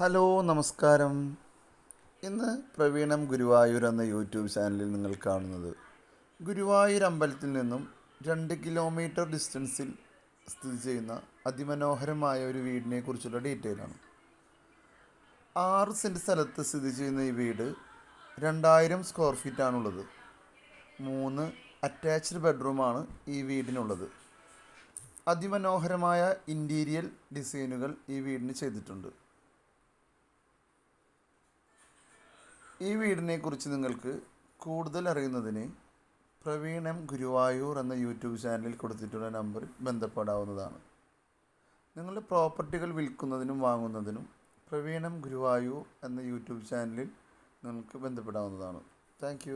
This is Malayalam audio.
ഹലോ നമസ്കാരം. ഇന്ന് പ്രവീണം ഗുരുവായൂർ എന്ന യൂട്യൂബ് ചാനലിൽ നിങ്ങൾ കാണുന്നത് ഗുരുവായൂർ അമ്പലത്തിൽ നിന്നും 2 കിലോമീറ്റർ ഡിസ്റ്റൻസിൽ സ്ഥിതി ചെയ്യുന്ന അതിമനോഹരമായ ഒരു വീടിനെ കുറിച്ചുള്ള ഡീറ്റെയിലാണ്. 6 സെൻറ്റ് സ്ഥലത്ത് സ്ഥിതി ചെയ്യുന്ന ഈ വീട് 2000 സ്ക്വയർ ഫീറ്റാണുള്ളത്. 3 അറ്റാച്ച്ഡ് ബെഡ്റൂമാണ് ഈ വീടിനുള്ളത്. അതിമനോഹരമായ ഇൻറ്റീരിയൽ ഡിസൈനുകൾ ഈ വീടിന് ചെയ്തിട്ടുണ്ട്. ഈ വീടിനെക്കുറിച്ച് നിങ്ങൾക്ക് കൂടുതൽ അറിയുന്നതിന് പ്രവീണം ഗുരുവായൂർ എന്ന യൂട്യൂബ് ചാനലിൽ കൊടുത്തിട്ടുള്ള നമ്പറിൽ ബന്ധപ്പെടാവുന്നതാണ്. നിങ്ങളുടെ പ്രോപ്പർട്ടികൾ വിൽക്കുന്നതിനും വാങ്ങുന്നതിനും പ്രവീണം ഗുരുവായൂർ എന്ന യൂട്യൂബ് ചാനലിൽ നിങ്ങൾക്ക് ബന്ധപ്പെടാവുന്നതാണ്. താങ്ക്